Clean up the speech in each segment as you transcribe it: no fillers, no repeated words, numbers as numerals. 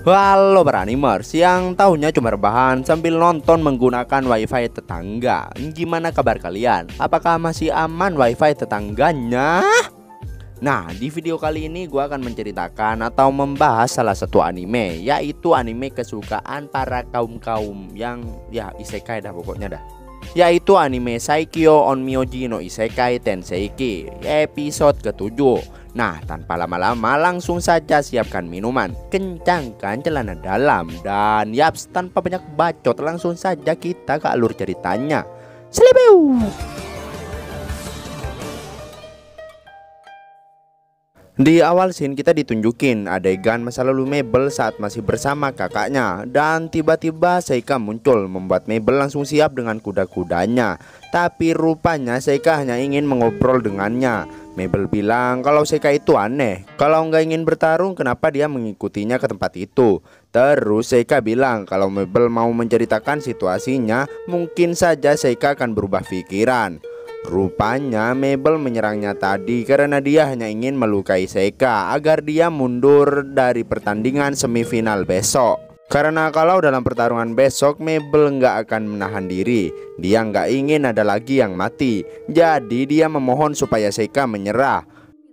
Halo para animers yang tahunya cuma rebahan sambil nonton menggunakan wifi tetangga. Gimana kabar kalian? Apakah masih aman wifi tetangganya? Nah, di video kali ini gue akan menceritakan atau membahas salah satu anime, yaitu anime kesukaan para kaum-kaum yang ya isekai dah pokoknya dah, yaitu anime Saikyo Onmyoji no Isekai Tenseiki episode ke-7. Nah, tanpa lama-lama langsung saja siapkan minuman, kencangkan celana dalam, dan yaps, tanpa banyak bacot langsung saja kita ke alur ceritanya. Selebeu. Di awal scene kita ditunjukin adegan masa lalu Mabel saat masih bersama kakaknya, dan tiba-tiba Seika muncul membuat Mabel langsung siap dengan kuda-kudanya. Tapi rupanya Seika hanya ingin mengobrol dengannya. Mabel bilang kalau Seika itu aneh, kalau nggak ingin bertarung kenapa dia mengikutinya ke tempat itu. Terus Seika bilang kalau Mabel mau menceritakan situasinya, mungkin saja Seika akan berubah pikiran. Rupanya Mabel menyerangnya tadi karena dia hanya ingin melukai Seika agar dia mundur dari pertandingan semifinal besok. Karena kalau dalam pertarungan besok Mabel nggak akan menahan diri, dia nggak ingin ada lagi yang mati. Jadi dia memohon supaya Seika menyerah.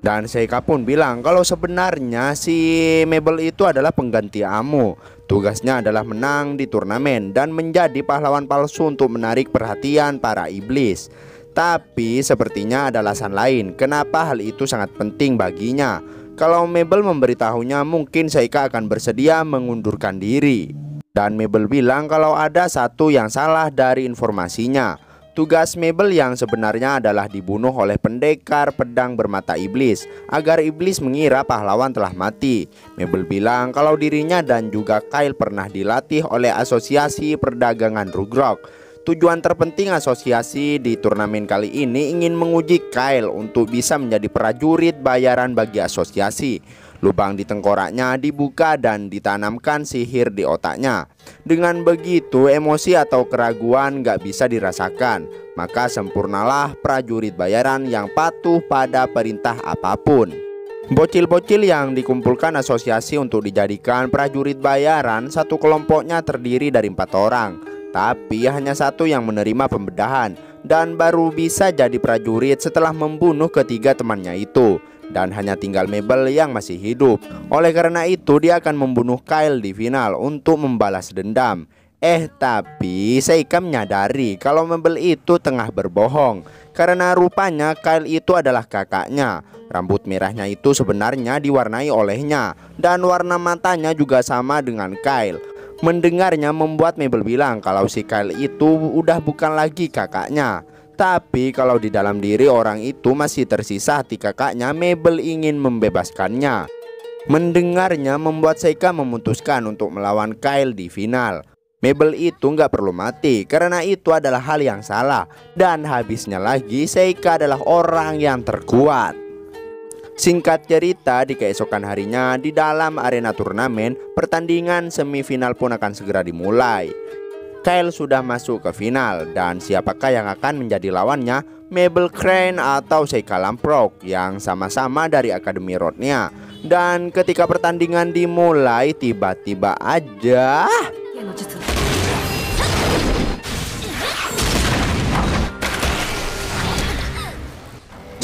Dan Seika pun bilang kalau sebenarnya si Mabel itu adalah pengganti Amo. Tugasnya adalah menang di turnamen dan menjadi pahlawan palsu untuk menarik perhatian para iblis. Tapi sepertinya ada alasan lain kenapa hal itu sangat penting baginya. Kalau Mabel memberitahunya, mungkin Seika akan bersedia mengundurkan diri. Dan Mabel bilang kalau ada satu yang salah dari informasinya. Tugas Mabel yang sebenarnya adalah dibunuh oleh pendekar pedang bermata iblis agar iblis mengira pahlawan telah mati. Mabel bilang kalau dirinya dan juga Kyle pernah dilatih oleh Asosiasi Perdagangan Rugrok. Tujuan terpenting asosiasi di turnamen kali ini ingin menguji Kyle untuk bisa menjadi prajurit bayaran bagi asosiasi. Lubang di tengkoraknya dibuka dan ditanamkan sihir di otaknya. Dengan begitu emosi atau keraguan gak bisa dirasakan. Maka sempurnalah prajurit bayaran yang patuh pada perintah apapun. Bocil-bocil yang dikumpulkan asosiasi untuk dijadikan prajurit bayaran, satu kelompoknya terdiri dari 4 orang. Tapi hanya satu yang menerima pembedahan dan baru bisa jadi prajurit setelah membunuh ketiga temannya itu. Dan hanya tinggal Mabel yang masih hidup. Oleh karena itu dia akan membunuh Kyle di final untuk membalas dendam. Tapi Seika menyadari kalau Mabel itu tengah berbohong. Karena rupanya Kyle itu adalah kakaknya. Rambut merahnya itu sebenarnya diwarnai olehnya. Dan warna matanya juga sama dengan Kyle. Mendengarnya membuat Mabel bilang kalau si Kyle itu udah bukan lagi kakaknya. Tapi kalau di dalam diri orang itu masih tersisa hati kakaknya, Mabel ingin membebaskannya. Mendengarnya membuat Seika memutuskan untuk melawan Kyle di final. Mabel itu nggak perlu mati karena itu adalah hal yang salah. Dan habisnya lagi Seika adalah orang yang terkuat. Singkat cerita, di keesokan harinya di dalam arena turnamen, pertandingan semifinal pun akan segera dimulai. Kyle sudah masuk ke final dan siapakah yang akan menjadi lawannya? Mabel Crane atau Seika Lamprock yang sama-sama dari Akademi Rodnia. Dan ketika pertandingan dimulai, tiba-tiba aja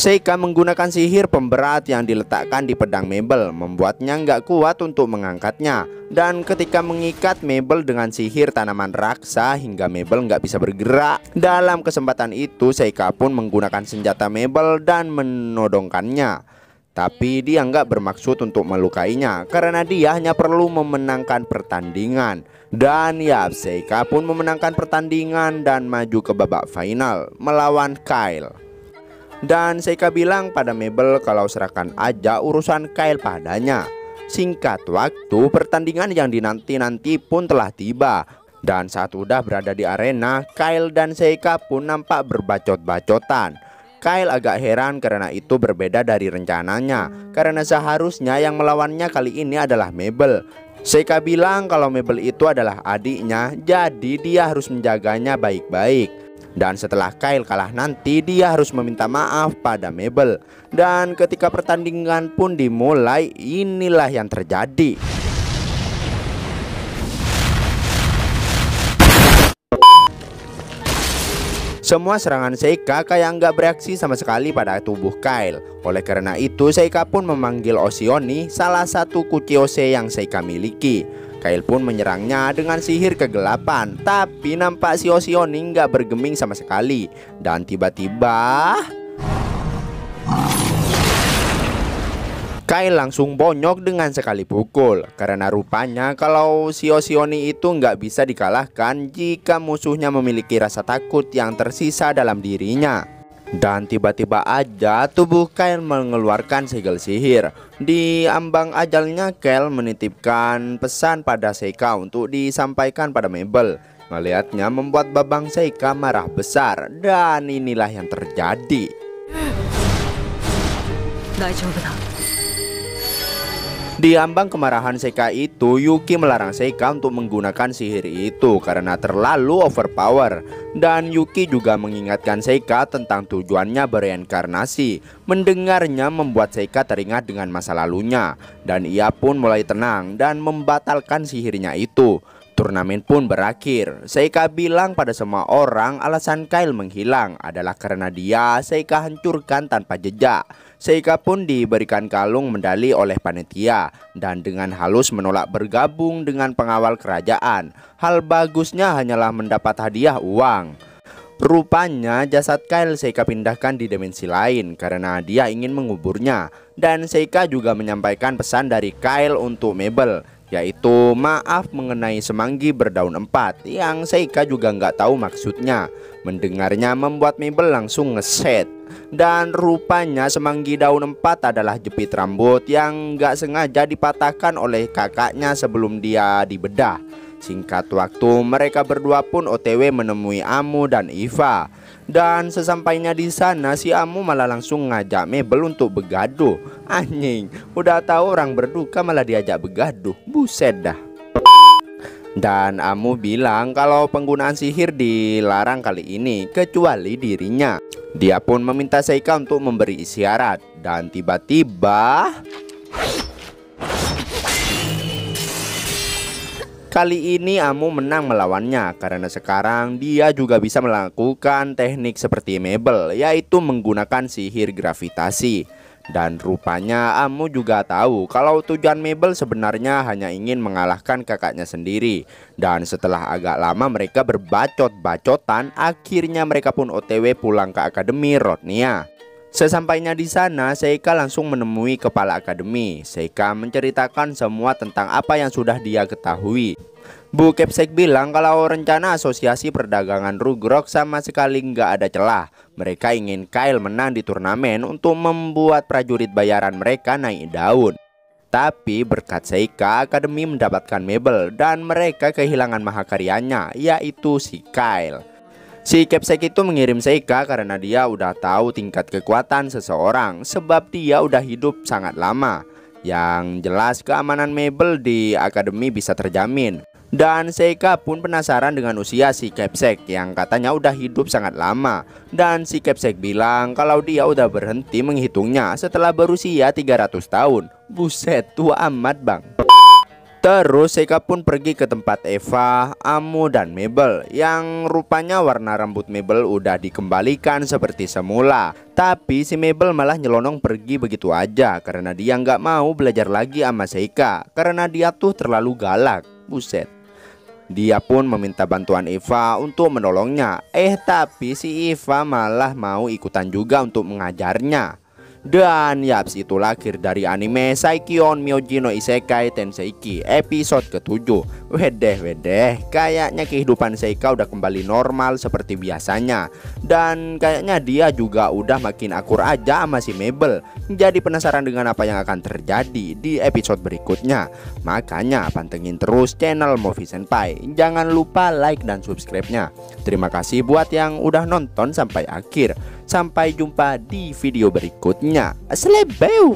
Seika menggunakan sihir pemberat yang diletakkan di pedang Mabel, membuatnya nggak kuat untuk mengangkatnya. Dan ketika mengikat Mabel dengan sihir tanaman raksa hingga Mabel nggak bisa bergerak. Dalam kesempatan itu Seika pun menggunakan senjata Mabel dan menodongkannya. Tapi dia nggak bermaksud untuk melukainya karena dia hanya perlu memenangkan pertandingan. Dan ya, Seika pun memenangkan pertandingan dan maju ke babak final melawan Kyle. Dan Seika bilang pada Mabel kalau serahkan aja urusan Kyle padanya. Singkat waktu, pertandingan yang dinanti-nanti pun telah tiba. Dan saat udah berada di arena, Kyle dan Seika pun nampak berbacot-bacotan. Kyle agak heran karena itu berbeda dari rencananya. Karena seharusnya yang melawannya kali ini adalah Mabel. Seika bilang kalau Mabel itu adalah adiknya, jadi dia harus menjaganya baik-baik. Dan setelah Kyle kalah nanti dia harus meminta maaf pada Mabel. Dan ketika pertandingan pun dimulai, inilah yang terjadi. Semua serangan Seika kayak nggak bereaksi sama sekali pada tubuh Kyle. Oleh karena itu Seika pun memanggil Oceoni, salah satu Kuchi-Ose yang Seika miliki. Kyle pun menyerangnya dengan sihir kegelapan, tapi nampak si Oceoni nggak bergeming sama sekali. Dan tiba-tiba Kyle langsung bonyok dengan sekali pukul. Karena rupanya kalau si Oceoni itu nggak bisa dikalahkan jika musuhnya memiliki rasa takut yang tersisa dalam dirinya. Dan tiba-tiba aja tubuh Kyle mengeluarkan segel sihir. Di ambang ajalnya Kyle menitipkan pesan pada Seika untuk disampaikan pada Mabel. Melihatnya membuat Babang Seika marah besar. Dan inilah yang terjadi. Di ambang kemarahan Seika itu, Yuki melarang Seika untuk menggunakan sihir itu karena terlalu overpower. Dan Yuki juga mengingatkan Seika tentang tujuannya bereinkarnasi. Mendengarnya membuat Seika teringat dengan masa lalunya. Dan ia pun mulai tenang dan membatalkan sihirnya itu. Turnamen pun berakhir. Seika bilang pada semua orang alasan Kyle menghilang adalah karena dia Seika hancurkan tanpa jejak. Seika pun diberikan kalung medali oleh panitia dan dengan halus menolak bergabung dengan pengawal kerajaan. Hal bagusnya hanyalah mendapat hadiah uang. Rupanya jasad Kyle Seika pindahkan di dimensi lain karena dia ingin menguburnya. Dan Seika juga menyampaikan pesan dari Kyle untuk Mabel, yaitu maaf mengenai semanggi berdaun 4 yang Seika juga nggak tahu maksudnya. Mendengarnya membuat Mabel langsung ngeset. Dan rupanya semanggi daun 4 adalah jepit rambut yang nggak sengaja dipatahkan oleh kakaknya sebelum dia dibedah. Singkat waktu mereka berdua pun OTW menemui Amu dan Iva. Dan sesampainya di sana si Amu malah langsung ngajak Mabel untuk begaduh. Anjing, udah tahu orang berduka malah diajak begaduh. Buset dah. Dan Amu bilang kalau penggunaan sihir dilarang kali ini kecuali dirinya. Dia pun meminta Seika untuk memberi isyarat. Dan tiba-tiba kali ini Amu menang melawannya karena sekarang dia juga bisa melakukan teknik seperti Mabel, yaitu menggunakan sihir gravitasi. Dan rupanya Amu juga tahu kalau tujuan Mabel sebenarnya hanya ingin mengalahkan kakaknya sendiri. Dan setelah agak lama mereka berbacot-bacotan, akhirnya mereka pun OTW pulang ke Akademi Rodnia. Sesampainya di sana, Seika langsung menemui kepala akademi. Seika menceritakan semua tentang apa yang sudah dia ketahui. Bu Kepsek bilang kalau rencana asosiasi perdagangan Rugrok sama sekali nggak ada celah. Mereka ingin Kyle menang di turnamen untuk membuat prajurit bayaran mereka naik daun. Tapi berkat Seika, akademi mendapatkan Mabel dan mereka kehilangan mahakaryanya, yaitu si Kyle. Si Kepsek itu mengirim Seika karena dia udah tahu tingkat kekuatan seseorang sebab dia udah hidup sangat lama. Yang jelas keamanan Mabel di akademi bisa terjamin. Dan Seika pun penasaran dengan usia si Kepsek yang katanya udah hidup sangat lama. Dan si Kepsek bilang kalau dia udah berhenti menghitungnya setelah berusia 300 tahun. Buset, tua amat bang. Terus Seika pun pergi ke tempat Eva, Amu, dan Mabel. Yang rupanya warna rambut Mabel udah dikembalikan seperti semula. Tapi si Mabel malah nyelonong pergi begitu aja karena dia nggak mau belajar lagi sama Seika. Karena dia tuh terlalu galak. Buset. Dia pun meminta bantuan Eva untuk menolongnya. Tapi si Eva malah mau ikutan juga untuk mengajarnya. Dan yaps, itulah akhir dari anime Saikion Myoji no Isekai Tenseiki episode ke-7. Wedeh, kayaknya kehidupan Seika udah kembali normal seperti biasanya. Dan kayaknya dia juga udah makin akur aja sama si Mabel. Jadi penasaran dengan apa yang akan terjadi di episode berikutnya. Makanya pantengin terus channel Movie Senpai. Jangan lupa like dan subscribe-nya. Terima kasih buat yang udah nonton sampai akhir. Sampai jumpa di video berikutnya. Selebeu.